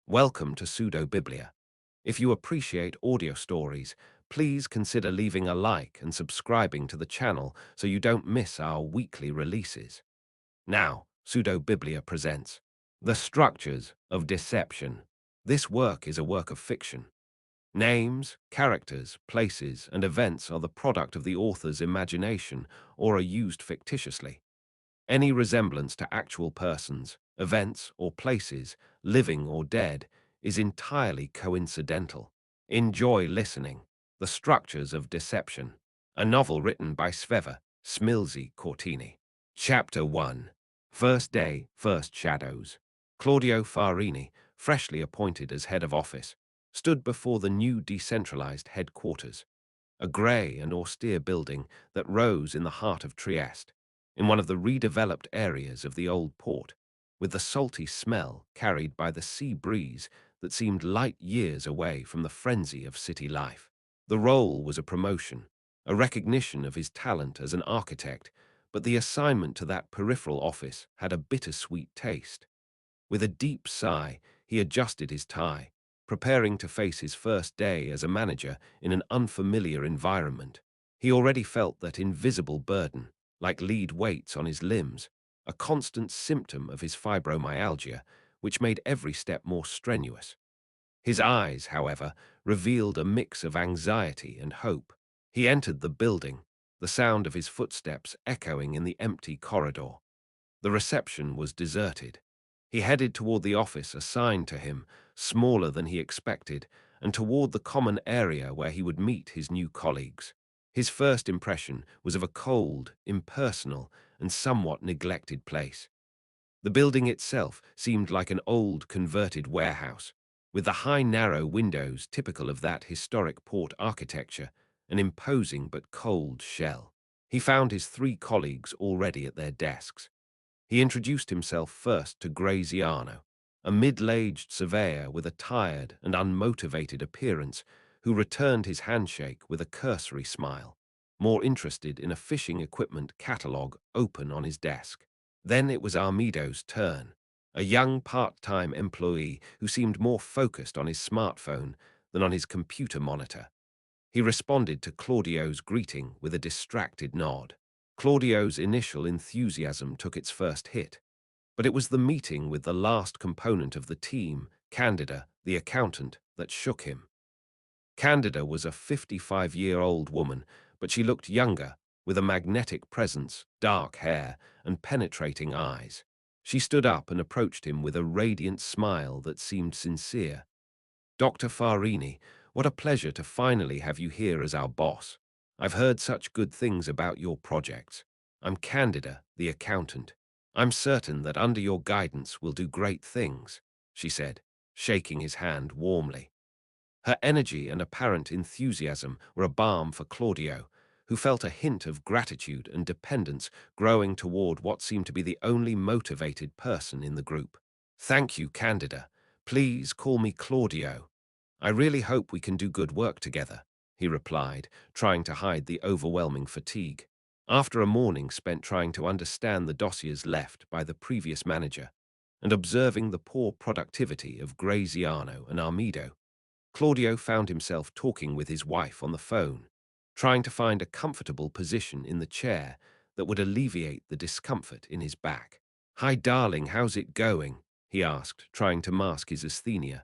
Welcome to Pseudobiblia. If you appreciate audio stories, please consider leaving a like and subscribing to the channel so you don't miss our weekly releases. Now, Pseudobiblia presents The Structures of Deception. This work is a work of fiction. Names, characters, places, and events are the product of the author's imagination or are used fictitiously. Any resemblance to actual persons, events, or places, living or dead, is entirely coincidental. Enjoy listening. The Structures of Deception, a novel written by Sveva Smilzi Cortini. Chapter 1. First Day, First Shadows. Claudio Farini, freshly appointed as head of office, stood before the new decentralized headquarters, a grey and austere building that rose in the heart of Trieste, in one of the redeveloped areas of the old port, with the salty smell carried by the sea breeze that seemed light years away from the frenzy of city life. The role was a promotion, a recognition of his talent as an architect, but the assignment to that peripheral office had a bittersweet taste. With a deep sigh, he adjusted his tie, preparing to face his first day as a manager in an unfamiliar environment. He already felt that invisible burden, like lead weights on his limbs, a constant symptom of his fibromyalgia, which made every step more strenuous. His eyes, however, revealed a mix of anxiety and hope. He entered the building, the sound of his footsteps echoing in the empty corridor. The reception was deserted. He headed toward the office assigned to him, smaller than he expected, and toward the common area where he would meet his new colleagues. His first impression was of a cold, impersonal, and somewhat neglected place. The building itself seemed like an old, converted warehouse, with the high, narrow windows typical of that historic port architecture, an imposing but cold shell. He found his three colleagues already at their desks. He introduced himself first to Graziano, a middle-aged surveyor with a tired and unmotivated appearance who returned his handshake with a cursory smile, more interested in a fishing equipment catalogue open on his desk. Then it was Armido's turn, a young part-time employee who seemed more focused on his smartphone than on his computer monitor. He responded to Claudio's greeting with a distracted nod. Claudio's initial enthusiasm took its first hit, but it was the meeting with the last component of the team, Candida, the accountant, that shook him. Candida was a 55-year-old woman, but she looked younger, with a magnetic presence, dark hair, and penetrating eyes. She stood up and approached him with a radiant smile that seemed sincere. "Dr. Farini, what a pleasure to finally have you here as our boss. I've heard such good things about your projects. I'm Candida, the accountant. I'm certain that under your guidance we'll do great things," she said, shaking his hand warmly. Her energy and apparent enthusiasm were a balm for Claudio, who felt a hint of gratitude and dependence growing toward what seemed to be the only motivated person in the group. "Thank you, Candida. Please call me Claudio. I really hope we can do good work together," he replied, trying to hide the overwhelming fatigue. After a morning spent trying to understand the dossiers left by the previous manager and observing the poor productivity of Graziano and Armido, Claudio found himself talking with his wife on the phone, trying to find a comfortable position in the chair that would alleviate the discomfort in his back. "Hi, darling, how's it going?" he asked, trying to mask his asthenia.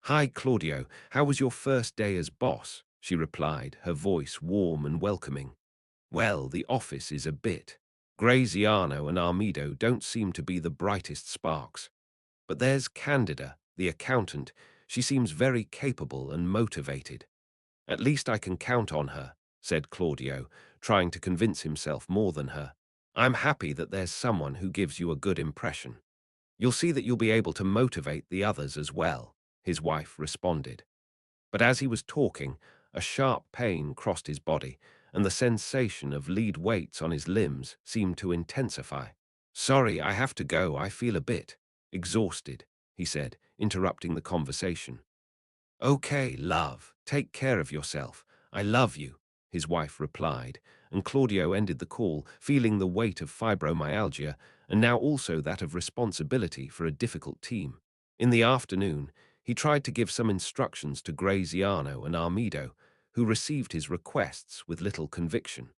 "Hi, Claudio, how was your first day as boss?" she replied, her voice warm and welcoming. "Well, the office is a bit. Graziano and Armido don't seem to be the brightest sparks. But there's Candida, the accountant. She seems very capable and motivated. At least I can count on her," said Claudio, trying to convince himself more than her. "I'm happy that there's someone who gives you a good impression. You'll see that you'll be able to motivate the others as well," his wife responded. But as he was talking, a sharp pain crossed his body, and the sensation of lead weights on his limbs seemed to intensify. "Sorry, I have to go. I feel a bit exhausted," he said, interrupting the conversation. "Okay, love, take care of yourself. I love you," his wife replied, and Claudio ended the call, feeling the weight of fibromyalgia and now also that of responsibility for a difficult team. In the afternoon, He tried to give some instructions to Graziano and Armido, who received his requests with little conviction.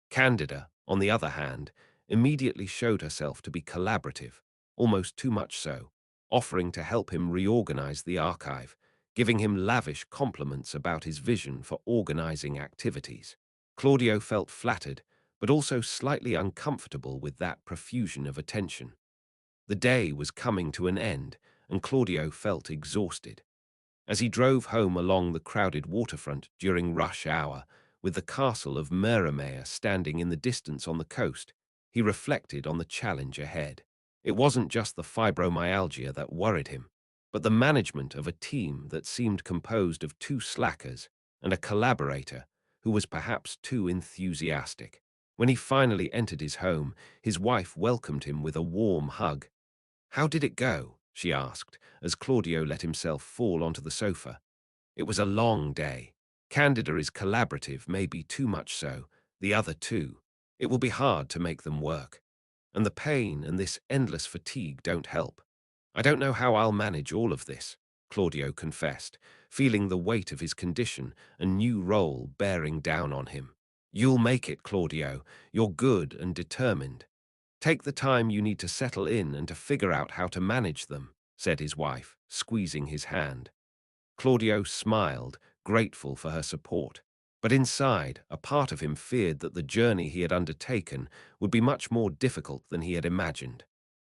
Candida, on the other hand, immediately showed herself to be collaborative, almost too much so, offering to help him reorganize the archive, giving him lavish compliments about his vision for organizing activities. Claudio felt flattered, but also slightly uncomfortable with that profusion of attention. The day was coming to an end, and Claudio felt exhausted. As he drove home along the crowded waterfront during rush hour, with the castle of Merimea standing in the distance on the coast, he reflected on the challenge ahead. It wasn't just the fibromyalgia that worried him, but the management of a team that seemed composed of two slackers and a collaborator who was perhaps too enthusiastic. When he finally entered his home, his wife welcomed him with a warm hug. "How did it go?" she asked, as Claudio let himself fall onto the sofa. "It was a long day. Candida is collaborative, maybe too much so, the other two. It will be hard to make them work. And the pain and this endless fatigue don't help. I don't know how I'll manage all of this," Claudio confessed, feeling the weight of his condition and new role bearing down on him. "You'll make it, Claudio. You're good and determined. Take the time you need to settle in and to figure out how to manage them," said his wife, squeezing his hand. Claudio smiled, grateful for her support. But inside, a part of him feared that the journey he had undertaken would be much more difficult than he had imagined.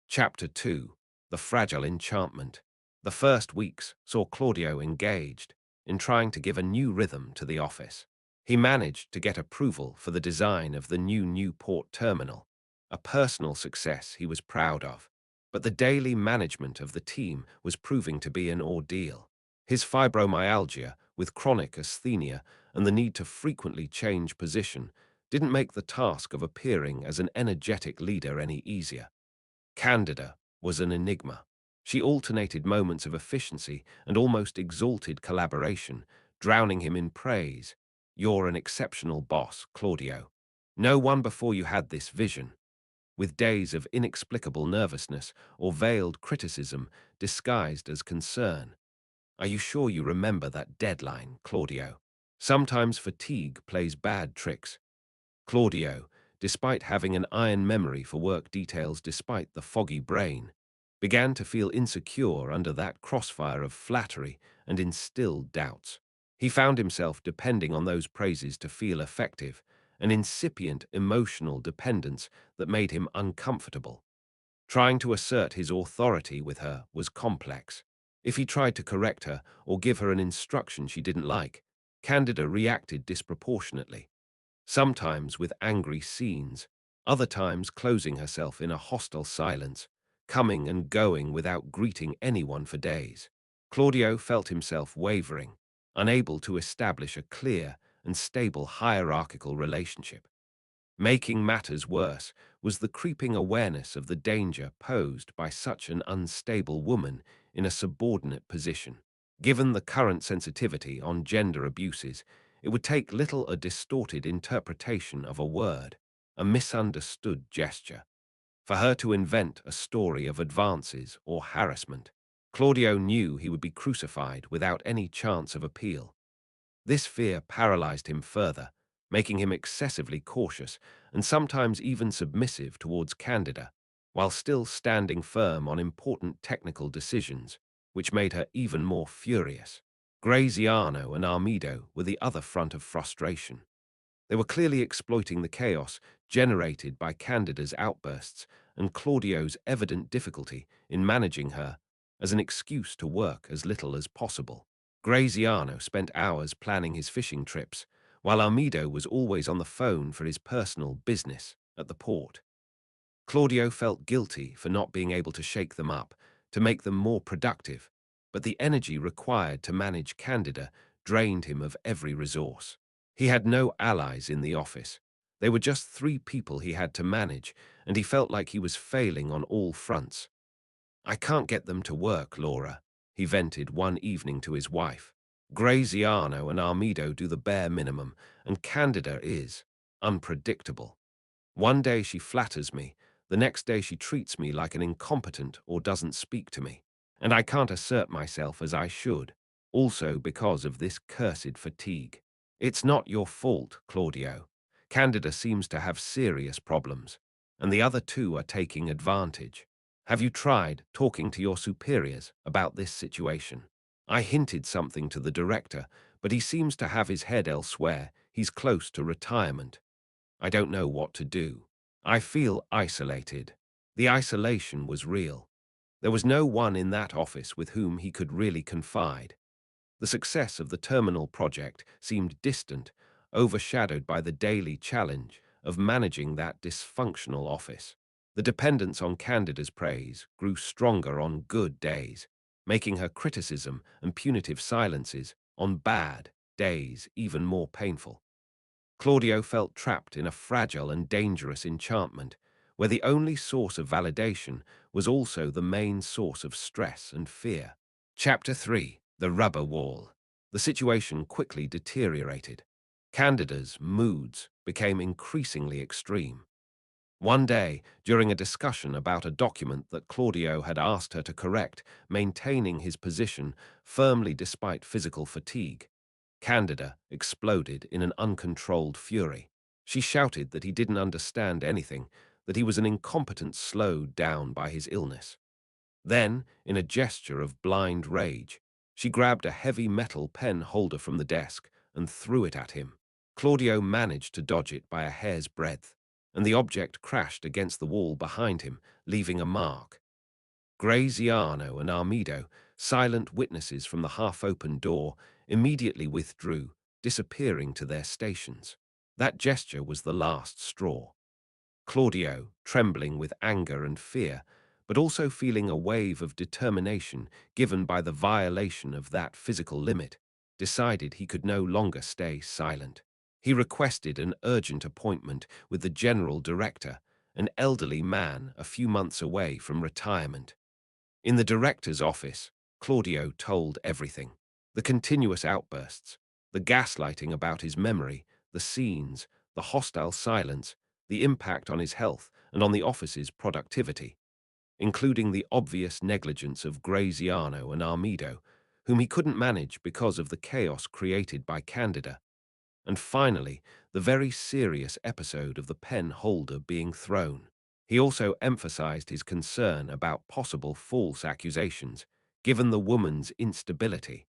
Chapter 2: The Fragile Enchantment. The first weeks saw Claudio engaged in trying to give a new rhythm to the office. He managed to get approval for the design of the new Newport terminal, a personal success he was proud of. But the daily management of the team was proving to be an ordeal. His fibromyalgia, with chronic asthenia and the need to frequently change position, didn't make the task of appearing as an energetic leader any easier. Candida was an enigma. She alternated moments of efficiency and almost exalted collaboration, drowning him in praise. "You're an exceptional boss, Claudio. No one before you had this vision," with days of inexplicable nervousness or veiled criticism disguised as concern. "Are you sure you remember that deadline, Claudio? Sometimes fatigue plays bad tricks." Claudio, despite having an iron memory for work details despite the foggy brain, began to feel insecure under that crossfire of flattery and instilled doubts. He found himself depending on those praises to feel effective, an incipient emotional dependence that made him uncomfortable. Trying to assert his authority with her was complex. If he tried to correct her or give her an instruction she didn't like, Candida reacted disproportionately, sometimes with angry scenes, other times closing herself in a hostile silence, coming and going without greeting anyone for days. Claudio felt himself wavering, unable to establish a clear and stable hierarchical relationship. Making matters worse was the creeping awareness of the danger posed by such an unstable woman in a subordinate position. Given the current sensitivity on gender abuses, it would take little a distorted interpretation of a word, a misunderstood gesture, for her to invent a story of advances or harassment. Claudio knew he would be crucified without any chance of appeal. This fear paralyzed him further, making him excessively cautious and sometimes even submissive towards Candida, while still standing firm on important technical decisions, which made her even more furious. Graziano and Armido were the other front of frustration. They were clearly exploiting the chaos generated by Candida's outbursts and Claudio's evident difficulty in managing her as an excuse to work as little as possible. Graziano spent hours planning his fishing trips, while Armido was always on the phone for his personal business at the port. Claudio felt guilty for not being able to shake them up, to make them more productive, but the energy required to manage Candida drained him of every resource. He had no allies in the office. They were just three people he had to manage, and he felt like he was failing on all fronts. "I can't get them to work, Laura," he vented one evening to his wife. "Graziano and Armido do the bare minimum, and Candida is unpredictable. One day she flatters me, the next day she treats me like an incompetent or doesn't speak to me. and I can't assert myself as I should, also because of this cursed fatigue. It's not your fault, Claudio. Candida seems to have serious problems, and the other two are taking advantage. Have you tried talking to your superiors about this situation? I hinted something to the director, but he seems to have his head elsewhere. He's close to retirement. I don't know what to do. I feel isolated. The isolation was real. There was no one in that office with whom he could really confide. The success of the terminal project seemed distant, overshadowed by the daily challenge of managing that dysfunctional office. The dependence on Candida's praise grew stronger on good days, making her criticism and punitive silences on bad days even more painful. Claudio felt trapped in a fragile and dangerous enchantment, where the only source of validation was also the main source of stress and fear. Chapter 3. The Rubber Wall. The situation quickly deteriorated. Candida's moods became increasingly extreme. One day, during a discussion about a document that Claudio had asked her to correct, maintaining his position firmly despite physical fatigue, Candida exploded in an uncontrolled fury. She shouted that he didn't understand anything, that he was an incompetent slowed down by his illness. Then, in a gesture of blind rage, she grabbed a heavy metal pen holder from the desk and threw it at him. Claudio managed to dodge it by a hair's breadth, and the object crashed against the wall behind him, leaving a mark. Graziano and Armido, silent witnesses from the half-open door, immediately withdrew, disappearing to their stations. That gesture was the last straw. Claudio, trembling with anger and fear, but also feeling a wave of determination given by the violation of that physical limit, decided he could no longer stay silent. He requested an urgent appointment with the general director, an elderly man a few months away from retirement. In the director's office, Claudio told everything. The continuous outbursts, the gaslighting about his memory, the scenes, the hostile silence, the impact on his health and on the office's productivity, including the obvious negligence of Graziano and Armido, whom he couldn't manage because of the chaos created by Candida, and finally, the very serious episode of the pen holder being thrown. He also emphasized his concern about possible false accusations, given the woman's instability.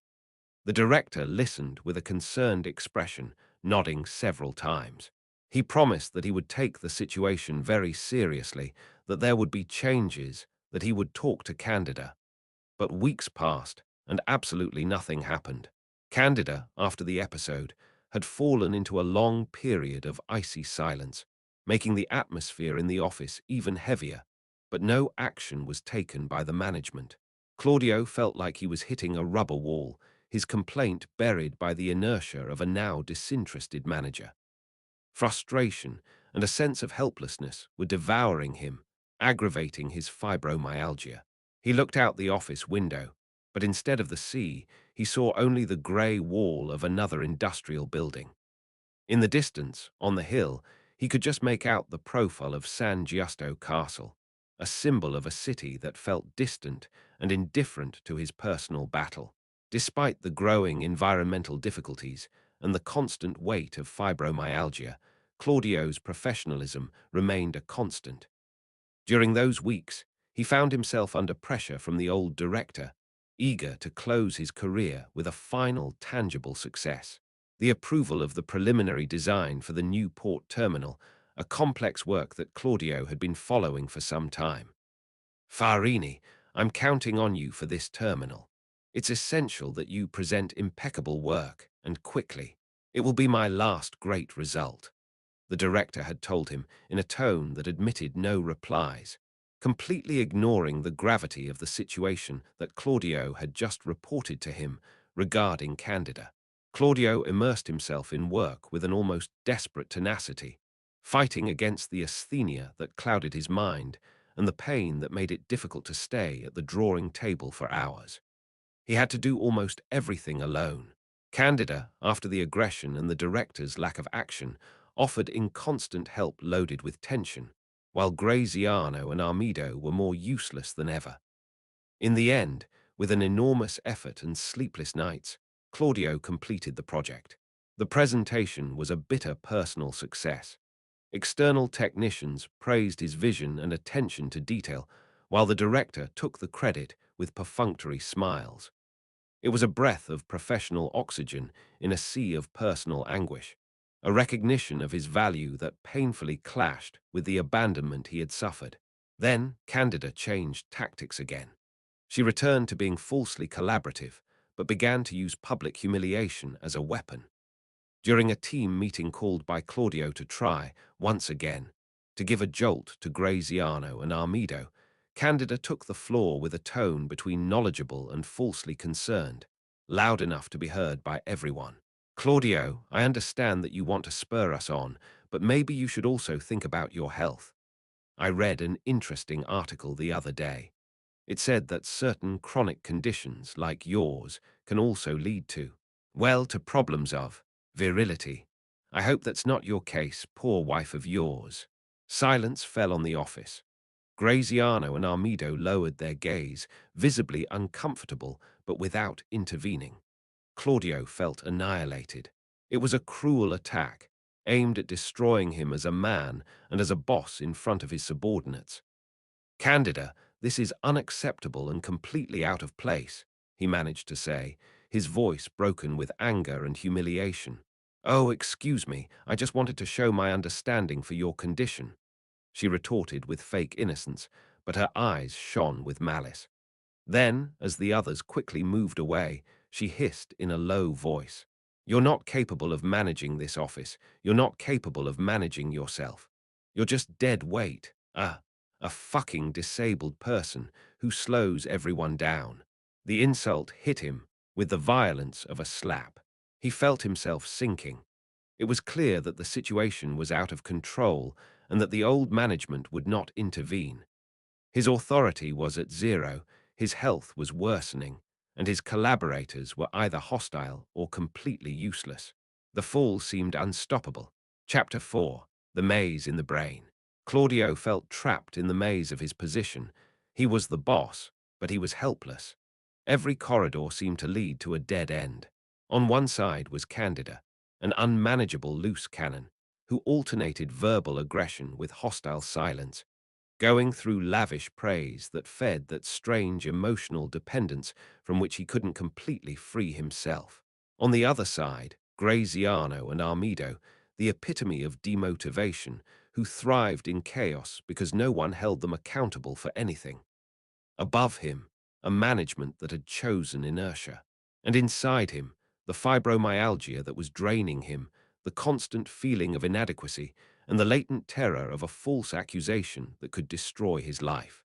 The director listened with a concerned expression, nodding several times. He promised that he would take the situation very seriously, that there would be changes, that he would talk to Candida. But weeks passed, and absolutely nothing happened. Candida, after the episode, had fallen into a long period of icy silence, making the atmosphere in the office even heavier, but no action was taken by the management. Claudio felt like he was hitting a rubber wall, his complaint buried by the inertia of a now disinterested manager. Frustration and a sense of helplessness were devouring him, aggravating his fibromyalgia. He looked out the office window, but instead of the sea, he saw only the grey wall of another industrial building. In the distance, on the hill, he could just make out the profile of San Giusto Castle, a symbol of a city that felt distant and indifferent to his personal battle. Despite the growing environmental difficulties and the constant weight of fibromyalgia, Claudio's professionalism remained a constant. During those weeks, he found himself under pressure from the old director, eager to close his career with a final tangible success. The approval of the preliminary design for the new port terminal, a complex work that Claudio had been following for some time. Farini, I'm counting on you for this terminal. It's essential that you present impeccable work, and quickly. It will be my last great result. The director had told him in a tone that admitted no replies, completely ignoring the gravity of the situation that Claudio had just reported to him regarding Candida. Claudio immersed himself in work with an almost desperate tenacity, fighting against the asthenia that clouded his mind and the pain that made it difficult to stay at the drawing table for hours. He had to do almost everything alone. Candida, after the aggression and the director's lack of action, offered inconstant help loaded with tension, while Graziano and Armido were more useless than ever. In the end, With an enormous effort and sleepless nights, Claudio completed the project. The presentation was a bitter personal success. External technicians praised his vision and attention to detail, while the director took the credit with perfunctory smiles. It was a breath of professional oxygen in a sea of personal anguish, a recognition of his value that painfully clashed with the abandonment he had suffered. Then Candida changed tactics again. She returned to being falsely collaborative, but began to use public humiliation as a weapon. During a team meeting called by Claudio to try, once again, to give a jolt to Graziano and Armido, Candida took the floor with a tone between knowledgeable and falsely concerned, loud enough to be heard by everyone. Claudio, I understand that you want to spur us on, but maybe you should also think about your health. I read an interesting article the other day. It said that certain chronic conditions, like yours, can also lead to, well, to problems of virility. I hope that's not your case, poor wife of yours. Silence fell on the office. Graziano and Armido lowered their gaze, visibly uncomfortable, but without intervening. Claudio felt annihilated. It was a cruel attack, aimed at destroying him as a man and as a boss in front of his subordinates. Candida, this is unacceptable and completely out of place, he managed to say, his voice broken with anger and humiliation. Oh, excuse me, I just wanted to show my understanding for your condition, she retorted with fake innocence, but her eyes shone with malice. Then, as the others quickly moved away, she hissed in a low voice. You're not capable of managing this office. You're not capable of managing yourself. You're just dead weight. A fucking disabled person who slows everyone down. The insult hit him with the violence of a slap. He felt himself sinking. It was clear that the situation was out of control and that the old management would not intervene. His authority was at zero, his health was worsening, and his collaborators were either hostile or completely useless. The fall seemed unstoppable. Chapter 4. The Maze in the Brain. Claudio felt trapped in the maze of his position. He was the boss, but he was helpless. Every corridor seemed to lead to a dead end. On one side was Candida, an unmanageable loose cannon, who alternated verbal aggression with hostile silence, going through lavish praise that fed that strange emotional dependence from which he couldn't completely free himself. On the other side, Graziano and Armido, the epitome of demotivation, who thrived in chaos because no one held them accountable for anything. Above him, a management that had chosen inertia. And inside him, the fibromyalgia that was draining him, the constant feeling of inadequacy, and the latent terror of a false accusation that could destroy his life.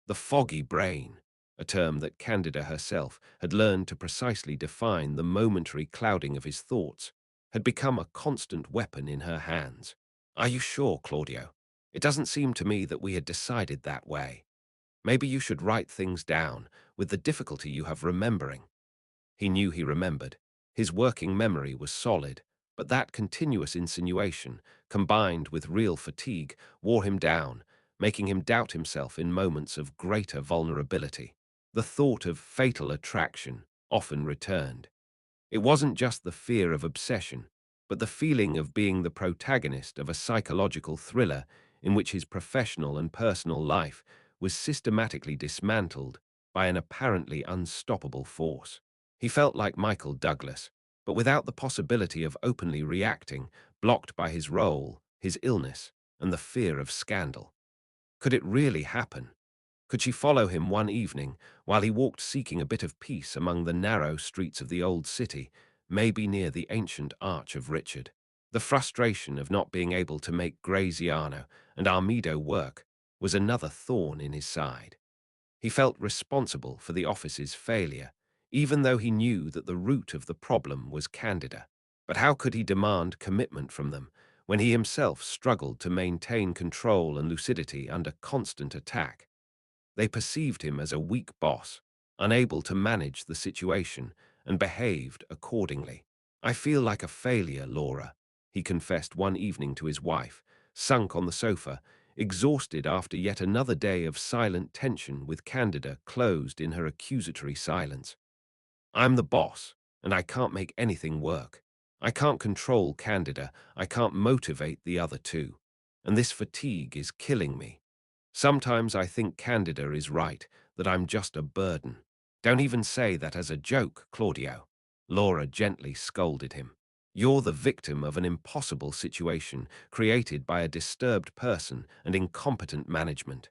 The foggy brain, a term that Candida herself had learned to precisely define the momentary clouding of his thoughts, had become a constant weapon in her hands. Are you sure, Claudio? It doesn't seem to me that we had decided that way. Maybe you should write things down, with the difficulty you have remembering. He knew he remembered. His working memory was solid, but that continuous insinuation, combined with real fatigue, wore him down, making him doubt himself in moments of greater vulnerability. The thought of fatal attraction often returned. It wasn't just the fear of obsession, but the feeling of being the protagonist of a psychological thriller in which his professional and personal life was systematically dismantled by an apparently unstoppable force. He felt like Michael Douglas, but without the possibility of openly reacting, blocked by his role, his illness, and the fear of scandal. Could it really happen? Could she follow him one evening while he walked seeking a bit of peace among the narrow streets of the old city, maybe near the ancient Arch of Richard? The frustration of not being able to make Graziano and Armido work was another thorn in his side. He felt responsible for the office's failure, even though he knew that the root of the problem was Candida. But how could he demand commitment from them when he himself struggled to maintain control and lucidity under constant attack? They perceived him as a weak boss, unable to manage the situation, and behaved accordingly. I feel like a failure, Laura, he confessed one evening to his wife, sunk on the sofa, exhausted after yet another day of silent tension with Candida closed in her accusatory silence. I'm the boss, and I can't make anything work. I can't control Candida, I can't motivate the other two. And this fatigue is killing me. Sometimes I think Candida is right, that I'm just a burden. Don't even say that as a joke, Claudio. Laura gently scolded him. You're the victim of an impossible situation created by a disturbed person and incompetent management.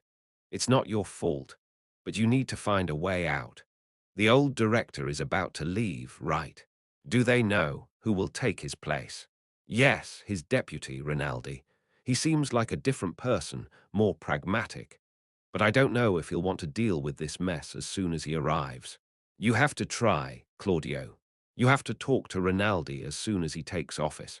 It's not your fault, but you need to find a way out. The old director is about to leave, right? Do they know who will take his place? Yes, his deputy, Rinaldi. He seems like a different person, more pragmatic. But I don't know if he'll want to deal with this mess as soon as he arrives. You have to try, Claudio. You have to talk to Rinaldi as soon as he takes office.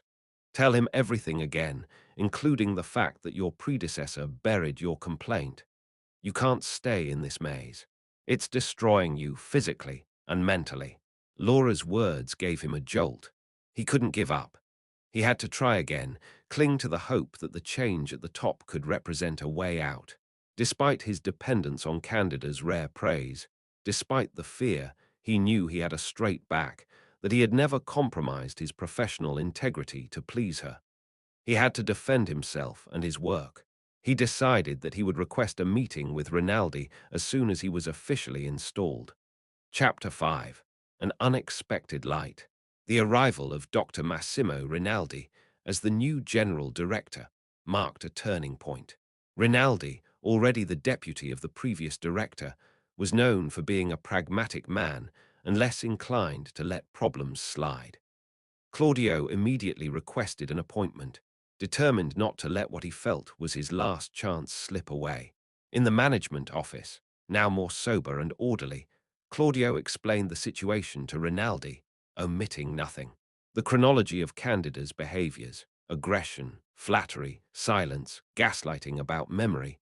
Tell him everything again, including the fact that your predecessor buried your complaint. You can't stay in this maze. It's destroying you physically and mentally. Laura's words gave him a jolt. He couldn't give up. He had to try again, cling to the hope that the change at the top could represent a way out. Despite his dependence on Candida's rare praise, despite the fear, he knew he had a straight back, that he had never compromised his professional integrity to please her. He had to defend himself and his work. He decided that he would request a meeting with Rinaldi as soon as he was officially installed. Chapter 5. An Unexpected Light. The arrival of Dr. Massimo Rinaldi as the new general director marked a turning point. Rinaldi, already the deputy of the previous director, was known for being a pragmatic man and less inclined to let problems slide. Claudio immediately requested an appointment, determined not to let what he felt was his last chance slip away. In the management office, now more sober and orderly, Claudio explained the situation to Rinaldi, omitting nothing. The chronology of Candida's behaviors, aggression, flattery, silence, gaslighting about memory,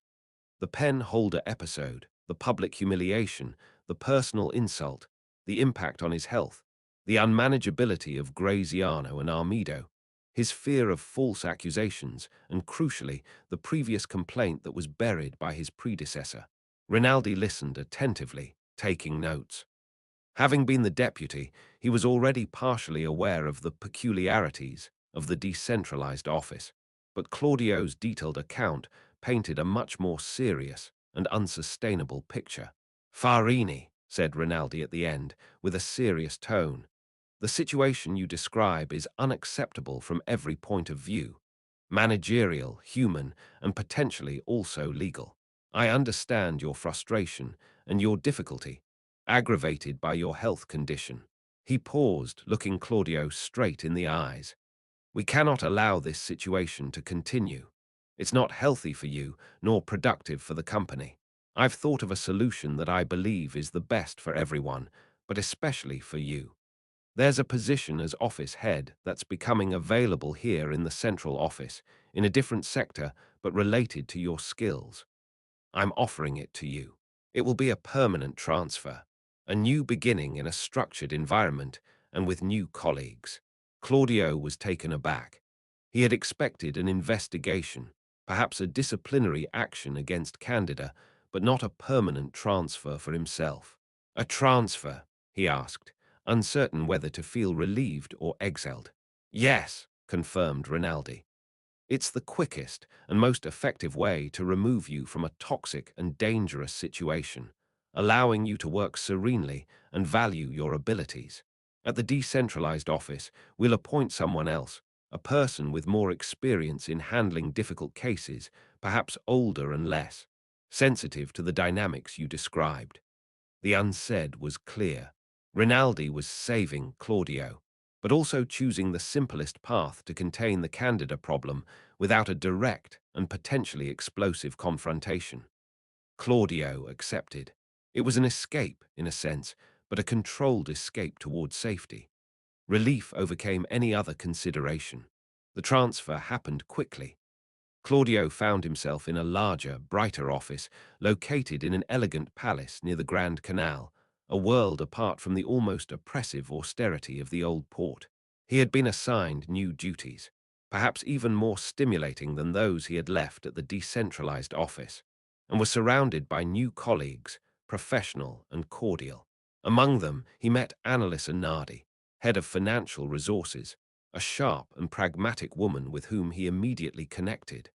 the pen holder episode, the public humiliation, the personal insult, the impact on his health, the unmanageability of Graziano and Armido, his fear of false accusations, and crucially, the previous complaint that was buried by his predecessor. Rinaldi listened attentively, taking notes. Having been the deputy, he was already partially aware of the peculiarities of the decentralized office, but Claudio's detailed account painted a much more serious and unsustainable picture. Farini, said Rinaldi at the end, with a serious tone, the situation you describe is unacceptable from every point of view, managerial, human, and potentially also legal. I understand your frustration and your difficulty, aggravated by your health condition. He paused, looking Claudio straight in the eyes. We cannot allow this situation to continue. It's not healthy for you, nor productive for the company. I've thought of a solution that I believe is the best for everyone, but especially for you. There's a position as office head that's becoming available here in the central office, in a different sector, but related to your skills. I'm offering it to you. It will be a permanent transfer, a new beginning in a structured environment and with new colleagues. Claudio was taken aback. He had expected an investigation, perhaps a disciplinary action against Candida, but not a permanent transfer for himself. A transfer, he asked, uncertain whether to feel relieved or exiled. Yes, confirmed Rinaldi. It's the quickest and most effective way to remove you from a toxic and dangerous situation, allowing you to work serenely and value your abilities. At the decentralized office, we'll appoint someone else, a person with more experience in handling difficult cases, perhaps older and less sensitive to the dynamics you described. The unsaid was clear. Rinaldi was saving Claudio, but also choosing the simplest path to contain the Candida problem without a direct and potentially explosive confrontation. Claudio accepted. It was an escape, in a sense, but a controlled escape toward safety. Relief overcame any other consideration. The transfer happened quickly. Claudio found himself in a larger, brighter office located in an elegant palace near the Grand Canal, a world apart from the almost oppressive austerity of the old port. He had been assigned new duties. perhaps even more stimulating than those he had left at the decentralized office, and was surrounded by new colleagues, professional and cordial. Among them, he met Annalisa Nardi, head of financial resources, a sharp and pragmatic woman with whom he immediately connected.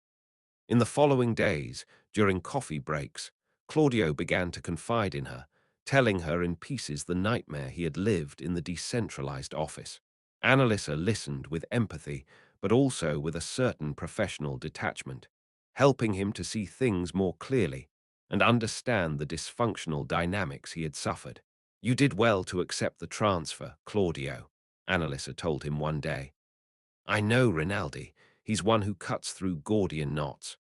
In the following days, during coffee breaks, Claudio began to confide in her, telling her in pieces the nightmare he had lived in the decentralized office. Annalisa listened with empathy, but also with a certain professional detachment, helping him to see things more clearly and understand the dysfunctional dynamics he had suffered. "You did well to accept the transfer, Claudio," Annalisa told him one day. "I know Rinaldi. He's one who cuts through Gordian knots.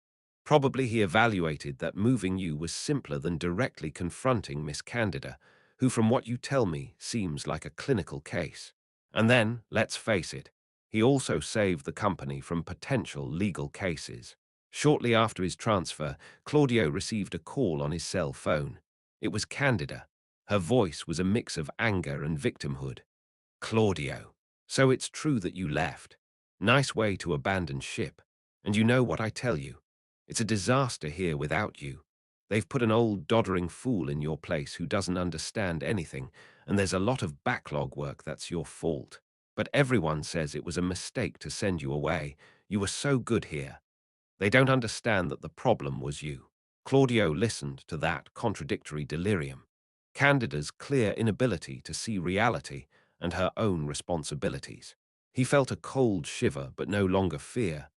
Probably he evaluated that moving you was simpler than directly confronting Miss Candida, who, from what you tell me, seems like a clinical case. And then, let's face it, he also saved the company from potential legal cases." Shortly after his transfer, Claudio received a call on his cell phone. It was Candida. Her voice was a mix of anger and victimhood. "Claudio, so it's true that you left. Nice way to abandon ship. And you know what I tell you? It's a disaster here without you. They've put an old doddering fool in your place who doesn't understand anything, and there's a lot of backlog work that's your fault. But everyone says it was a mistake to send you away. You were so good here. They don't understand that the problem was you." Claudio listened to that contradictory delirium. Candida's clear inability to see reality and her own responsibilities. He felt a cold shiver, but no longer fear.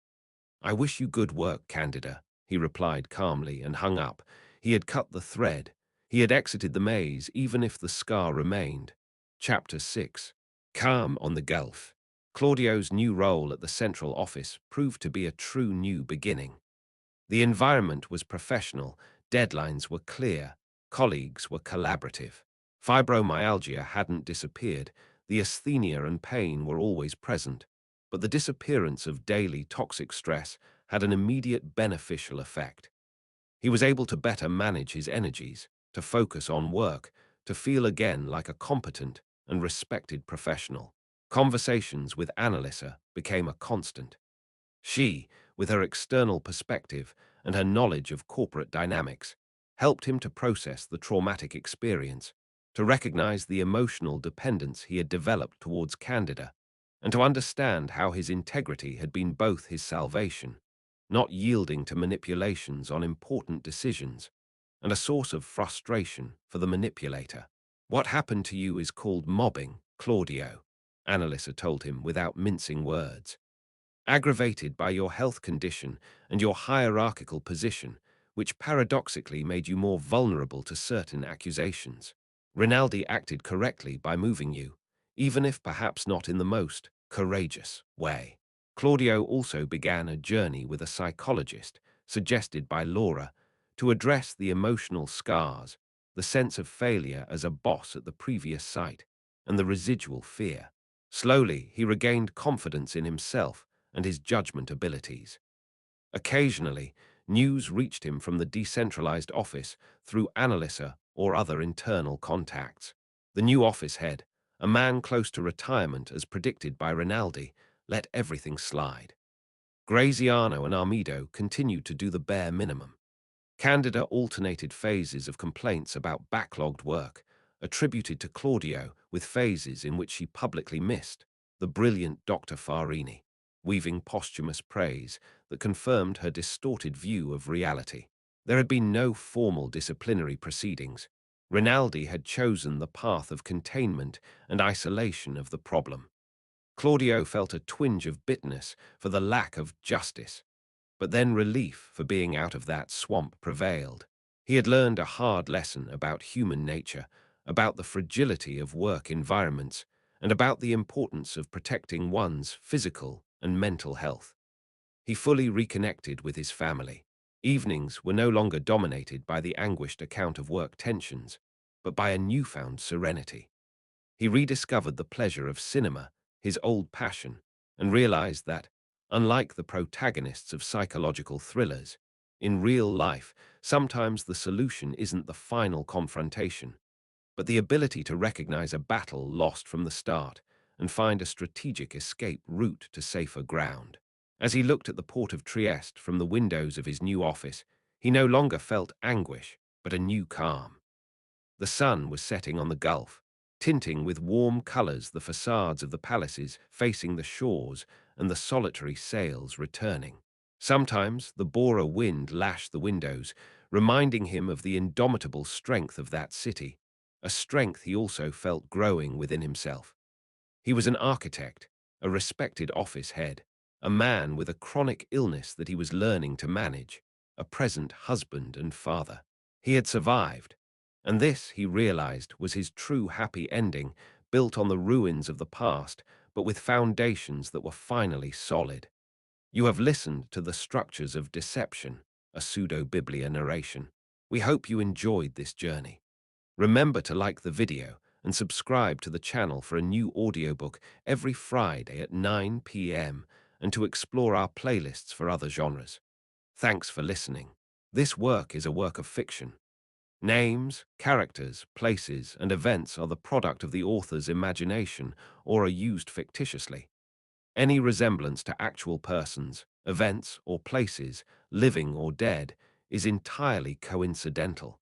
"I wish you good work, Candida," he replied calmly and hung up. He had cut the thread. He had exited the maze, even if the scar remained. Chapter 6. Calm on the Gulf. Claudio's new role at the central office proved to be a true new beginning. The environment was professional, deadlines were clear, colleagues were collaborative. Fibromyalgia hadn't disappeared, the asthenia and pain were always present, but the disappearance of daily toxic stress had an immediate beneficial effect. He was able to better manage his energies, to focus on work, to feel again like a competent and respected professional. Conversations with Annalisa became a constant. She, with her external perspective and her knowledge of corporate dynamics, helped him to process the traumatic experience, to recognize the emotional dependence he had developed towards Candida, and to understand how his integrity had been both his salvation, not yielding to manipulations on important decisions, and a source of frustration for the manipulator. "What happened to you is called mobbing, Claudio," Annalisa told him without mincing words. "Aggravated by your health condition and your hierarchical position, which paradoxically made you more vulnerable to certain accusations. Rinaldi acted correctly by moving you, even if perhaps not in the most courageous way." Claudio also began a journey with a psychologist, suggested by Laura, to address the emotional scars, the sense of failure as a boss at the previous site, and the residual fear. Slowly, he regained confidence in himself and his judgment abilities. Occasionally, news reached him from the decentralized office through Annalisa or other internal contacts. The new office head, a man close to retirement as predicted by Rinaldi, let everything slide. Graziano and Armido continued to do the bare minimum. Candida alternated phases of complaints about backlogged work, attributed to Claudio, with phases in which she publicly missed the brilliant Dr. Farini, weaving posthumous praise that confirmed her distorted view of reality. There had been no formal disciplinary proceedings. Rinaldi had chosen the path of containment and isolation of the problem. Claudio felt a twinge of bitterness for the lack of justice, but then relief for being out of that swamp prevailed. He had learned a hard lesson about human nature, about the fragility of work environments, and about the importance of protecting one's physical and mental health. He fully reconnected with his family. Evenings were no longer dominated by the anguished account of work tensions, but by a newfound serenity. He rediscovered the pleasure of cinema, his old passion, and realized that, unlike the protagonists of psychological thrillers, in real life, sometimes the solution isn't the final confrontation, but the ability to recognize a battle lost from the start and find a strategic escape route to safer ground. As he looked at the port of Trieste from the windows of his new office, he no longer felt anguish, but a new calm. The sun was setting on the Gulf, tinting with warm colors the facades of the palaces facing the shores and the solitary sails returning. Sometimes the Bora wind lashed the windows, reminding him of the indomitable strength of that city, a strength he also felt growing within himself. He was an architect, a respected office head, a man with a chronic illness that he was learning to manage, a present husband and father. He had survived, and this, he realized, was his true happy ending, built on the ruins of the past, but with foundations that were finally solid. You have listened to The Structures of Deception, a Pseudobiblia narration. We hope you enjoyed this journey. Remember to like the video and subscribe to the channel for a new audiobook every Friday at 9 p.m. and to explore our playlists for other genres. Thanks for listening. This work is a work of fiction. Names, characters, places, and events are the product of the author's imagination or are used fictitiously. Any resemblance to actual persons, events, or places, living or dead, is entirely coincidental.